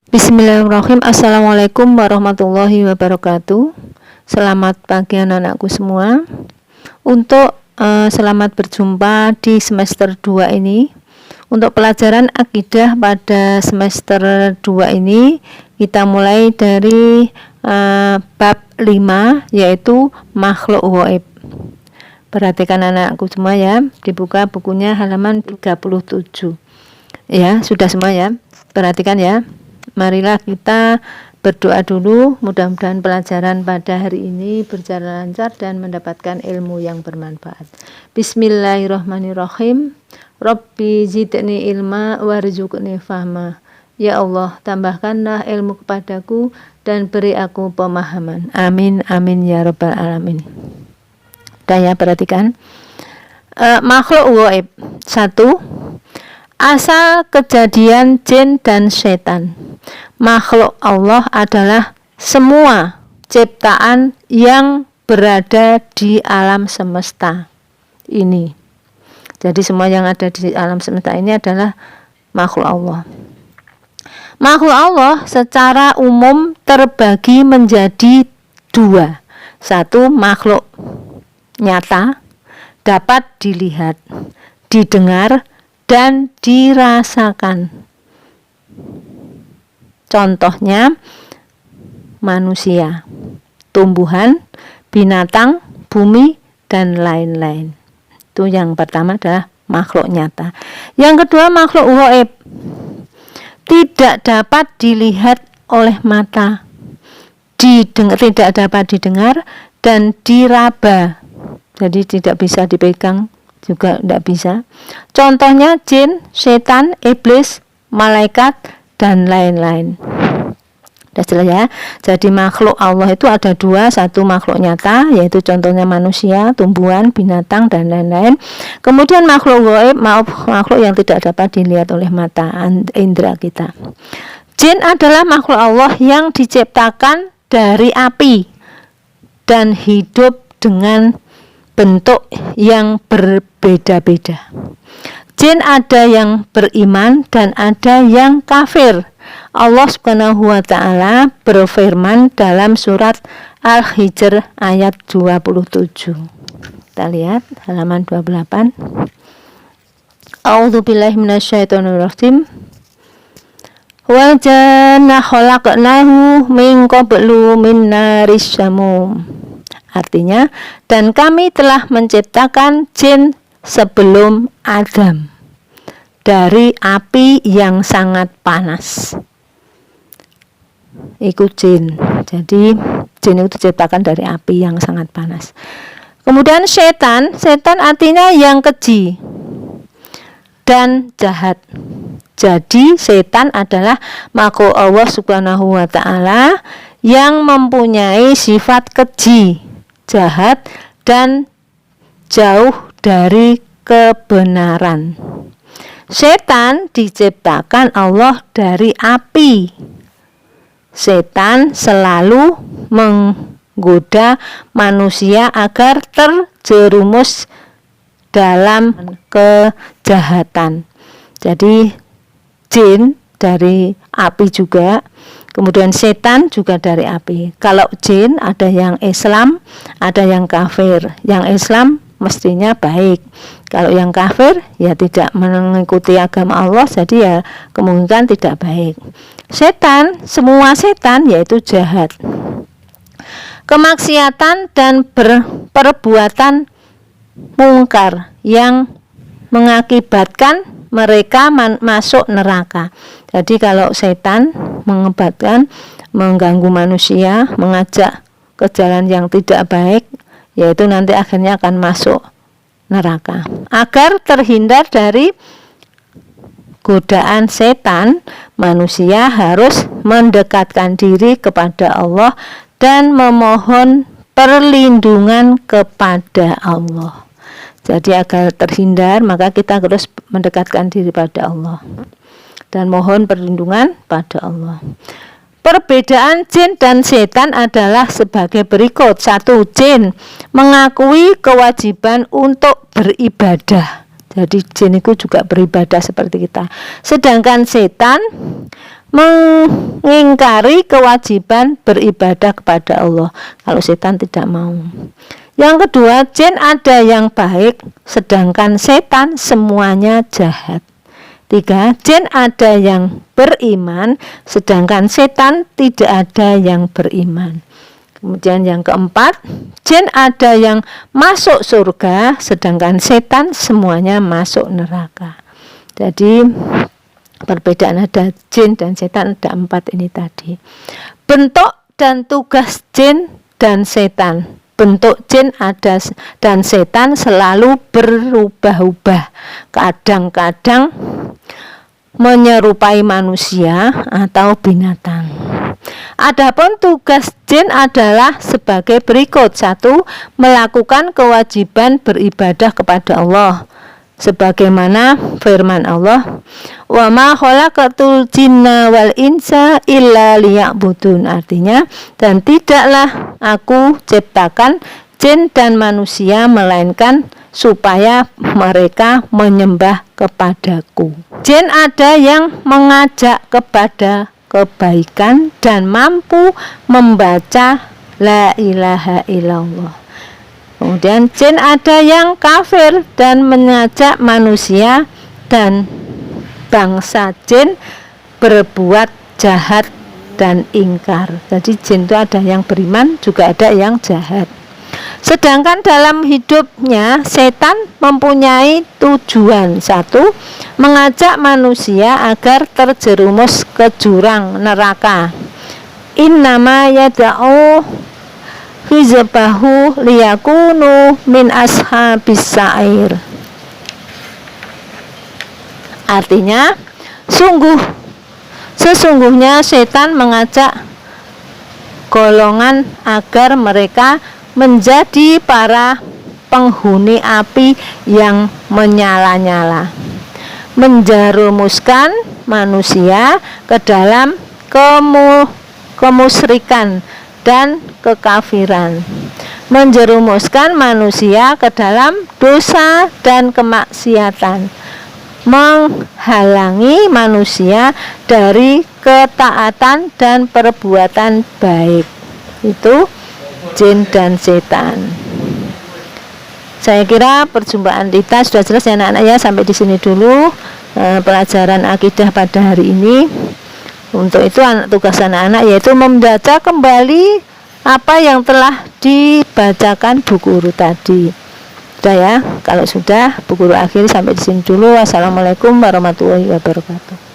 Bismillahirrahmanirrahim. Assalamualaikum warahmatullahi wabarakatuh. Selamat pagi anak-anakku semua. Untuk selamat berjumpa di semester 2 ini. Untuk pelajaran akidah pada semester 2 ini kita mulai dari bab 5, yaitu makhluk ghaib. Perhatikan anakku semua ya, dibuka bukunya halaman 37. Ya, sudah semua ya. Perhatikan ya. Marilah kita berdoa dulu, mudah-mudahan pelajaran pada hari ini berjalan lancar dan mendapatkan ilmu yang bermanfaat. Bismillahirrahmanirrahim. Rabbi zidni ilma warzuqni fahma. Ya Allah, tambahkanlah ilmu kepadaku dan beri aku pemahaman. Amin, amin ya rabbal alamin. Daya perhatikan. Makhluk ghaib. 1. Asal kejadian jin dan setan. Makhluk Allah adalah semua ciptaan yang berada di alam semesta ini. Jadi semua yang ada di alam semesta ini adalah makhluk Allah. Makhluk Allah secara umum terbagi menjadi 2. 1. Makhluk nyata, dapat dilihat, didengar, dan dirasakan. Contohnya manusia, tumbuhan, binatang, bumi, dan lain-lain. Itu yang pertama adalah makhluk nyata. Yang kedua makhluk ghaib. Tidak dapat dilihat oleh mata, tidak dapat didengar, dan diraba. Jadi tidak bisa dipegang, juga tidak bisa. Contohnya jin, setan, iblis, malaikat, dan lain-lain. Sudah jelas ya. Jadi makhluk Allah itu ada 2. 1 makhluk nyata, yaitu contohnya manusia, tumbuhan, binatang, dan lain-lain. Kemudian makhluk gaib, makhluk yang tidak dapat dilihat oleh mata indera kita. Jin adalah makhluk Allah yang diciptakan dari api dan hidup dengan bentuk yang berbeda-beda. Jin ada yang beriman dan ada yang kafir. Allah Subhanahu wa ta'ala berfirman dalam surat Al-Hijr ayat 27. Kita lihat halaman 28. A'udzubillahi minasyaitonirrajim. Wal janna khalaqnahu min qablu min naris samum. Artinya, dan kami telah menciptakan jin sebelum Adam dari api yang sangat panas. Ikut jin. Jadi jin itu diciptakan dari api yang sangat panas. Kemudian setan artinya yang keji dan jahat. Jadi setan adalah makhluk Allah Subhanahu wa ta'ala yang mempunyai sifat keji, jahat, dan jauh dari kebenaran. Setan diciptakan Allah dari api. Setan selalu menggoda manusia agar terjerumus dalam kejahatan. Jadi jin dari api juga, kemudian setan juga dari api. Kalau jin ada yang Islam, ada yang kafir. Yang Islam mestinya baik. Kalau yang kafir ya tidak mengikuti agama Allah, jadi ya kemungkinan tidak baik. Setan, semua setan yaitu jahat. Kemaksiatan dan perbuatan mungkar yang mengakibatkan mereka masuk neraka. Jadi kalau setan mengganggu manusia, mengajak ke jalan yang tidak baik, yaitu nanti akhirnya akan masuk neraka. Agar terhindar dari godaan setan, manusia harus mendekatkan diri kepada Allah dan memohon perlindungan kepada Allah. Jadi agar terhindar, maka kita harus mendekatkan diri pada Allah dan mohon perlindungan pada Allah. Perbedaan jin dan setan adalah sebagai berikut. 1. Jin mengakui kewajiban untuk beribadah. Jadi jin itu juga beribadah seperti kita. Sedangkan setan mengingkari kewajiban beribadah kepada Allah kalau setan tidak mau. Yang kedua, jin ada yang baik sedangkan setan semuanya jahat. 3, jin ada yang beriman sedangkan setan tidak ada yang beriman. Kemudian yang keempat, jin ada yang masuk surga sedangkan setan semuanya masuk neraka. Jadi perbedaan ada jin dan setan ada 4 ini tadi. Bentuk dan tugas jin dan setan. Bentuk jin ada dan setan selalu berubah-ubah. Kadang-kadang menyerupai manusia atau binatang. Adapun tugas jin adalah sebagai berikut. 1. Melakukan kewajiban beribadah kepada Allah. Sebagaimana firman Allah, wa ma khalaqatul jinna wal insa illa liya'budun. Artinya, dan tidaklah aku ciptakan jin dan manusia melainkan supaya mereka menyembah kepadaku. Jin ada yang mengajak kepada kebaikan dan mampu membaca la ilaha illallah. Kemudian jin ada yang kafir dan mengajak manusia dan bangsa jin berbuat jahat dan ingkar. Jadi jin itu ada yang beriman, juga ada yang jahat. Sedangkan dalam hidupnya setan mempunyai tujuan. 1. Mengajak manusia agar terjerumus ke jurang neraka. Innama yada'u hizbahu liyakunu min ashabis sa'ir. Artinya, sesungguhnya setan mengajak golongan agar mereka menjadi para penghuni api yang menyala-nyala, menjerumuskan manusia ke dalam kemusyrikan dan kekafiran, menjerumuskan manusia ke dalam dosa dan kemaksiatan, menghalangi manusia dari ketaatan dan perbuatan baik. Itu jin dan setan. Saya kira perjumpaan kita sudah jelas ya anak-anak ya. Sampai di sini dulu pelajaran akidah pada hari ini. Untuk itu tugas anak-anak yaitu membaca kembali apa yang telah dibacakan Bu Guru tadi. Sudah ya, kalau sudah Bu Guru akhiri sampai di sini dulu. Wassalamualaikum warahmatullahi wabarakatuh.